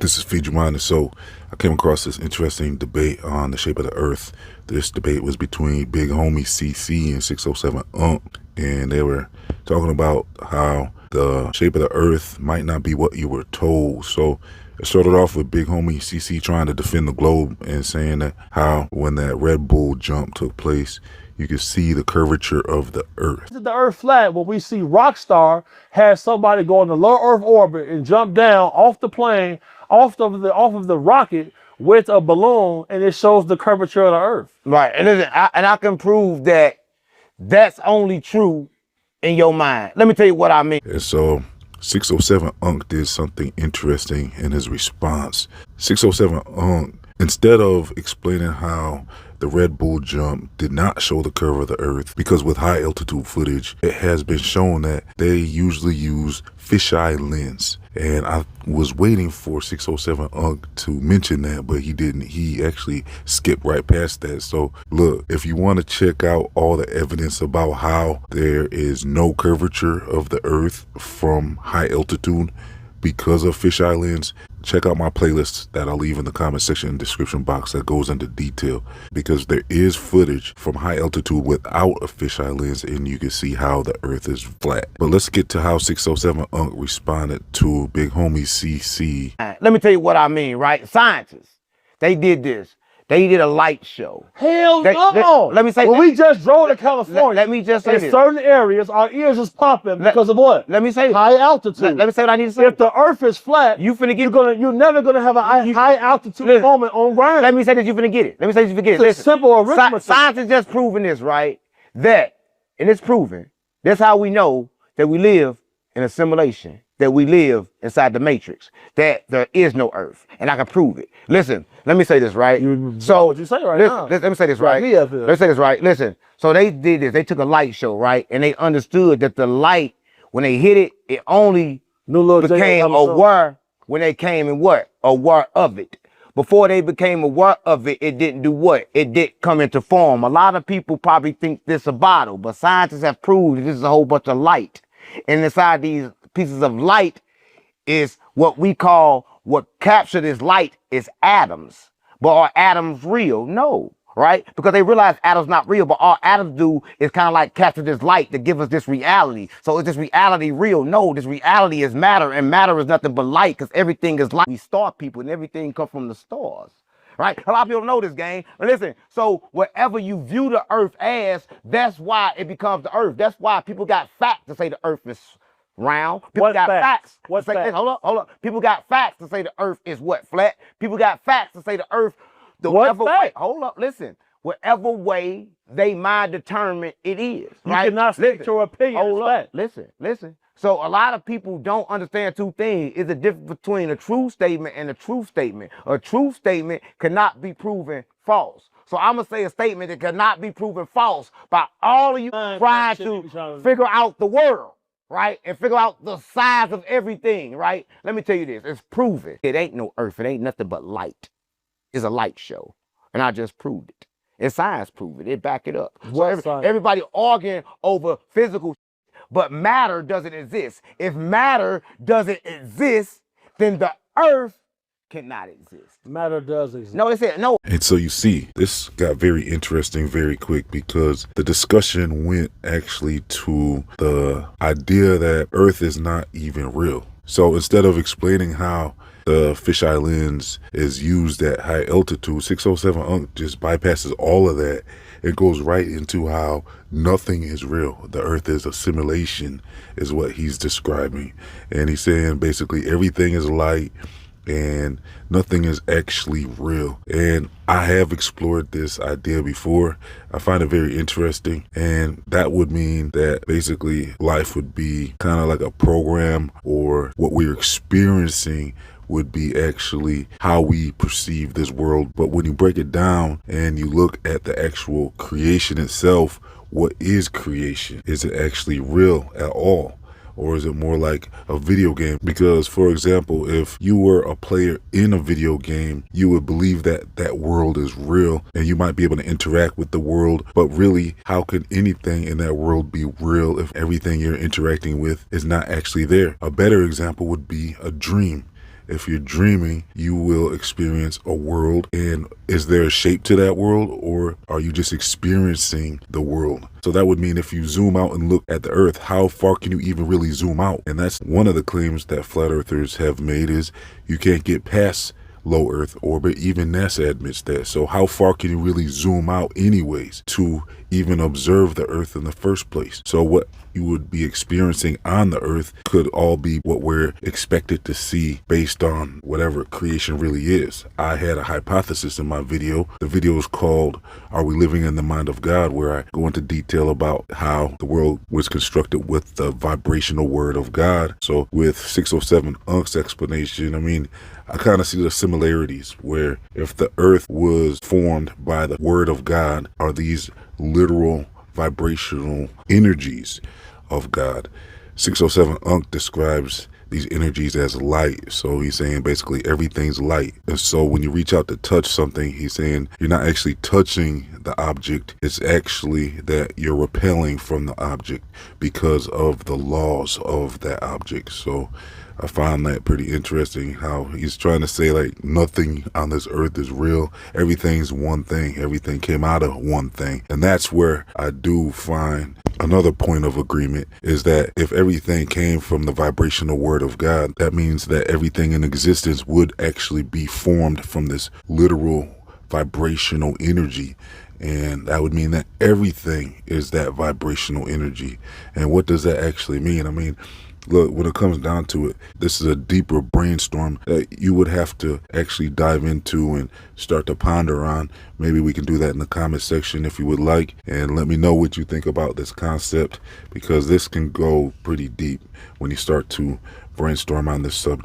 This is Feed Your Mind and Soul. I came across this interesting debate on the shape of the earth. This debate was between Big Homie CC and 607 Unk, and they were talking about how the shape of the earth might not be what you were told. So it started off with Big Homie CC trying to defend the globe and saying that how when that Red Bull jump took place, you could see the curvature of the earth. The earth flat, when we see Rockstar has somebody go in the low earth orbit and jump down off the plane, off of the rocket with a balloon, and it shows the curvature of the earth. Right, and listen, I can prove that that's only true in your mind. Let me tell you what I mean. And so 607 Unk did something interesting in his response. 607 Unk, instead of explaining how the Red Bull jump did not show the curve of the earth, because with high altitude footage, it has been shown that they usually use fisheye lens. And I was waiting for 607 Unk to mention that, but he didn't. He actually skipped right past that. So look, if you want to check out all the evidence about how there is no curvature of the earth from high altitude because of fisheye lens, check out my playlist that I'll leave in the comment section and description box that goes into detail, because there is footage from high altitude without a fisheye lens and you can see how the earth is flat. But let's get to how 607 Unk responded to Big Homie CC. Let me tell you what I mean, right? Scientists, they did this. They did a light show. Hell no! Let me say, when we just drove to California, let me just say in certain areas, our ears is popping because of what? Let me say, high altitude. Let me say what I need to say. If the earth is flat, you're never gonna have a high altitude moment on ground. Let me say that you're gonna get it. Let me say that you're gonna get it. It's simple arithmetic. Science is just proving this, right? And it's proven. That's how we know that we live in a simulation, that we live inside the matrix, that there is no earth, and I can prove it. Listen, let me say this, right? What you say right now? Let me say this, right? Let me say this, right? Listen, so they did this. They took a light show, right? And they understood that the light, when they hit it, it only became aware when they came and aware of it. Before they became aware of it, it didn't do what? It didn't come into form. A lot of people probably think this is a bottle, but scientists have proved that this is a whole bunch of light. And inside these pieces of light is what we call, what capture this light is atoms. But are atoms real? No, right? Because they realize atoms not real, but all atoms do is kind of like capture this light to give us this reality. So is this reality real? No, this reality is matter, and matter is nothing but light, because everything is light. We star people, and everything comes from the stars. Right? A lot of people don't know this game. But listen, so whatever you view the earth as, that's why it becomes the earth. That's why people got facts to say the earth is round. People got facts. What's facts? Hold up. People got facts to say the earth is what? Flat. People got facts to say the earth, hold up, listen. Whatever way they might determine it is. Right? You cannot stick to your opinion. Hold up. Listen. So a lot of people don't understand two things. Is the difference between a true statement and a truth statement. A true statement cannot be proven false. So I'm going to say a statement that cannot be proven false by all of you trying to figure out the world, right? And figure out the size of everything, right? Let me tell you this. It's proven. It ain't no earth. It ain't nothing but light. It's a light show. And I just proved it. And science proved it. It back it up. So everybody arguing over physical, but matter doesn't exist. If matter doesn't exist, then the earth cannot exist. Matter does exist. No, they said no. And so you see, this got very interesting very quick, because the discussion went actually to the idea that Earth is not even real. So instead of explaining how the fisheye lens is used at high altitude, 607 Unk just bypasses all of that. It goes right into how nothing is real. The earth is a simulation, is what he's describing. And he's saying basically everything is light and nothing is actually real. And I have explored this idea before. I find it very interesting. And that would mean that basically life would be kind of like a program, or what we're experiencing would be actually how we perceive this world. But when you break it down and you look at the actual creation itself, what is creation? Is it actually real at all? Or is it more like a video game? Because, for example, if you were a player in a video game, you would believe that that world is real and you might be able to interact with the world. But really, how can anything in that world be real if everything you're interacting with is not actually there? A better example would be a dream. if you're dreaming, you will experience a world. And is there a shape to that world, or are you just experiencing the world? So that would mean if you zoom out and look at the earth, how far can you even really zoom out? And that's one of the claims that flat earthers have made, is you can't get past low Earth orbit. Even NASA admits that. So how far can you really zoom out anyways to even observe the Earth in the first place? So what you would be experiencing on the Earth could all be what we're expected to see based on whatever creation really is. I had a hypothesis in my video. The video is called "Are We Living in the Mind of God?" where I go into detail about how the world was constructed with the vibrational word of God. So with 607 Unc's explanation, I mean, I kind of see the similarities where if the earth was formed by the word of God, are these literal vibrational energies of God. 607 Unc describes these energies as light. So he's saying basically everything's light. And so when you reach out to touch something, he's saying you're not actually touching the object. It's actually that you're repelling from the object because of the laws of that object. So I found that pretty interesting, how he's trying to say like nothing on this earth is real. Everything's one thing. Everything came out of one thing. And that's where I do find another point of agreement, is that if everything came from the vibrational word of God, that means that everything in existence would actually be formed from this literal vibrational energy. And that would mean that everything is that vibrational energy. And what does that actually mean? I mean, look, when it comes down to it, this is a deeper brainstorm that you would have to actually dive into and start to ponder on. Maybe we can do that in the comment section if you would like, and let me know what you think about this concept, because this can go pretty deep when you start to brainstorm on this subject.